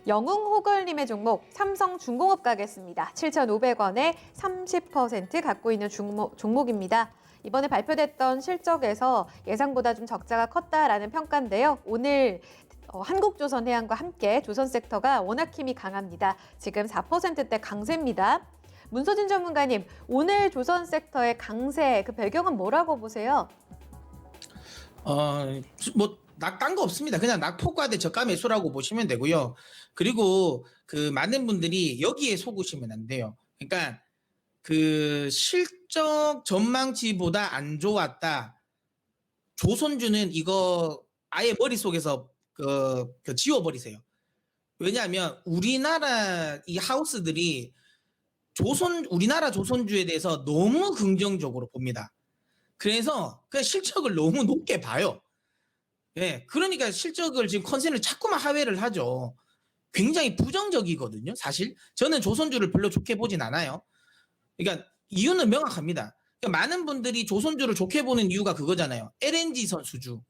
영웅호걸님의 종목 삼성중공업 가겠습니다. 7,500원에 30% 갖고 있는 종목입니다. 이번에 발표됐던 실적에서 예상보다 좀 적자가 컸다라는 평가인데요. 오늘 한국조선해양과 함께 조선 섹터가 워낙 힘이 강합니다. 지금 4%대 강세입니다. 문서진 전문가님, 오늘 조선 섹터의 강세 그 배경은 뭐라고 보세요? 딴 거 없습니다. 그냥 낙폭과대 저가 매수라고 보시면 되고요. 그리고 그 많은 분들이 여기에 속으시면 안 돼요. 그러니까 그 실적 전망치보다 안 좋았다. 조선주는 이거 아예 머릿속에서 지워버리세요. 왜냐하면 우리나라 이 하우스들이 우리나라 조선주에 대해서 너무 긍정적으로 봅니다. 그래서 그냥 실적을 너무 높게 봐요. 예, 그러니까 실적을 지금 컨센을 자꾸만 하회를 하죠. 굉장히 부정적이거든요. 사실 저는 조선주를 별로 좋게 보진 않아요. 그러니까 이유는 명확합니다. 그러니까 많은 분들이 조선주를 좋게 보는 이유가 그거잖아요. LNG선 수주.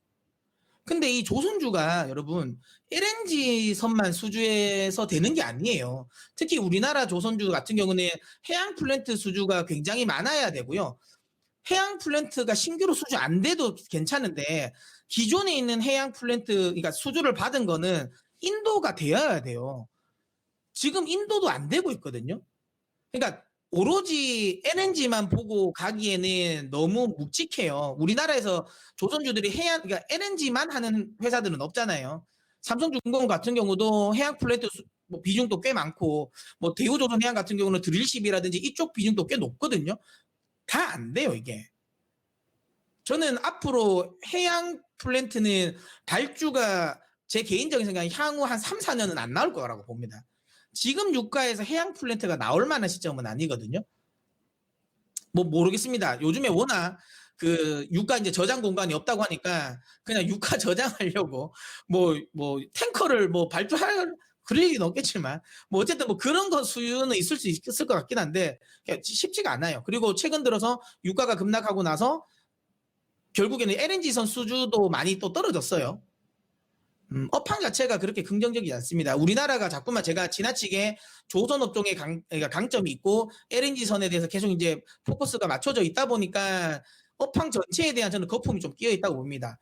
근데 이 조선주가 여러분 LNG선만 수주에서 되는 게 아니에요. 특히 우리나라 조선주 같은 경우는 해양 플랜트 수주가 굉장히 많아야 되고요. 해양 플랜트가 신규로 수주 안 돼도 괜찮은데 기존에 있는 해양 플랜트, 그러니까 수주를 받은 거는 인도가 되어야 돼요. 지금 인도도 안 되고 있거든요. 그러니까 오로지 LNG만 보고 가기에는 너무 묵직해요. 우리나라에서 조선주들이 그러니까 LNG만 하는 회사들은 없잖아요. 삼성중공 같은 경우도 해양 플랜트 비중도 꽤 많고, 대우조선해양 같은 경우는 드릴십이라든지 이쪽 비중도 꽤 높거든요. 다 안 돼요, 이게. 저는 앞으로 해양 플랜트는 발주가 제 개인적인 생각에 향후 한 3, 4년은 안 나올 거라고 봅니다. 지금 유가에서 해양 플랜트가 나올 만한 시점은 아니거든요. 모르겠습니다. 요즘에 워낙 그 유가 이제 저장 공간이 없다고 하니까 그냥 유가 저장하려고 탱커를 발주할 그럴 일은 없겠지만 어쨌든 그런 거 수요는 있을 수 있을 것 같긴 한데 쉽지가 않아요. 그리고 최근 들어서 유가가 급락하고 나서 결국에는 LNG선 수주도 많이 또 떨어졌어요. 업황 자체가 그렇게 긍정적이지 않습니다. 우리나라가 자꾸만 제가 지나치게 조선업종의 그러니까 강점이 있고 LNG선에 대해서 계속 이제 포커스가 맞춰져 있다 보니까 업황 전체에 대한 저는 거품이 좀 끼어 있다고 봅니다.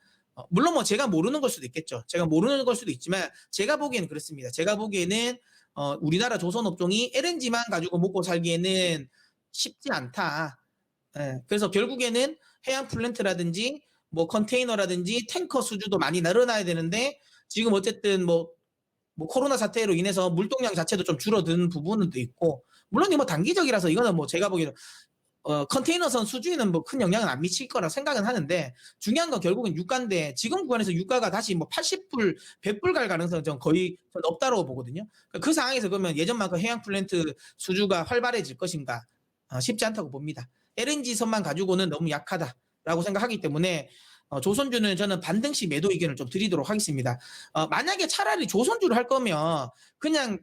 물론 제가 모르는 걸 수도 있겠죠. 제가 모르는 걸 수도 있지만 제가 보기에는 그렇습니다. 제가 보기에는 우리나라 조선업종이 LNG만 가지고 먹고 살기에는 쉽지 않다. 예, 그래서 결국에는 해양 플랜트라든지 컨테이너라든지 탱커 수주도 많이 늘어나야 되는데 지금 어쨌든 코로나 사태로 인해서 물동량 자체도 좀 줄어든 부분은 또 있고 물론 단기적이라서 이거는 제가 보기에는 컨테이너선 수주에는 큰 영향은 안 미칠 거라 생각은 하는데 중요한 건 결국은 유가인데 지금 구간에서 유가가 다시 80불, 100불 갈 가능성은 전 거의 없다고 보거든요. 그 상황에서 그러면 예전만큼 해양 플랜트 수주가 활발해질 것인가 쉽지 않다고 봅니다. LNG선만 가지고는 너무 약하다라고 생각하기 때문에 조선주는 저는 반등시 매도 의견을 좀 드리도록 하겠습니다. 만약에 차라리 조선주를 할 거면 그냥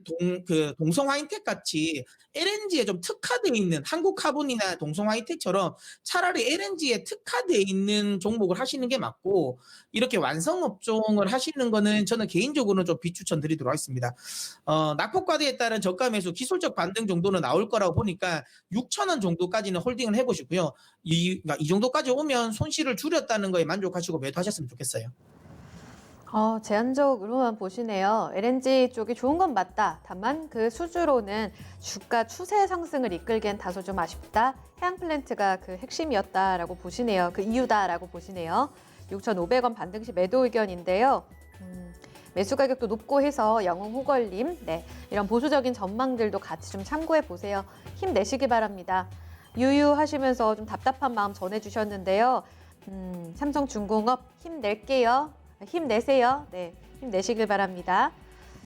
동성화이텍 같이 LNG에 좀 특화되어 있는 한국카본이나 동성화이텍처럼 차라리 LNG에 특화되어 있는 종목을 하시는 게 맞고 이렇게 완성업종을 하시는 거는 저는 개인적으로는 좀 비추천 드리도록 하겠습니다. 낙폭과대에 따른 저가 매수 기술적 반등 정도는 나올 거라고 보니까 6,000원 정도까지는 홀딩을 해보시고요. 이 정도까지 오면 손실을 줄였다는 거에 만족하시고 매도하셨으면 좋겠어요. 제한적으로만 보시네요. LNG 쪽이 좋은 건 맞다. 다만 그 수주로는 주가 추세 상승을 이끌기엔 다소 좀 아쉽다. 해양 플랜트가 그 핵심이었다라고 보시네요. 그 이유다라고 보시네요. 6,500원 반등 시 매도 의견인데요. 매수 가격도 높고 해서 영웅호걸님, 네, 이런 보수적인 전망들도 같이 좀 참고해 보세요. 힘내시기 바랍니다. 유유하시면서 좀 답답한 마음 전해주셨는데요. 삼성중공업 힘낼게요. 힘내세요. 네, 힘내시길 바랍니다.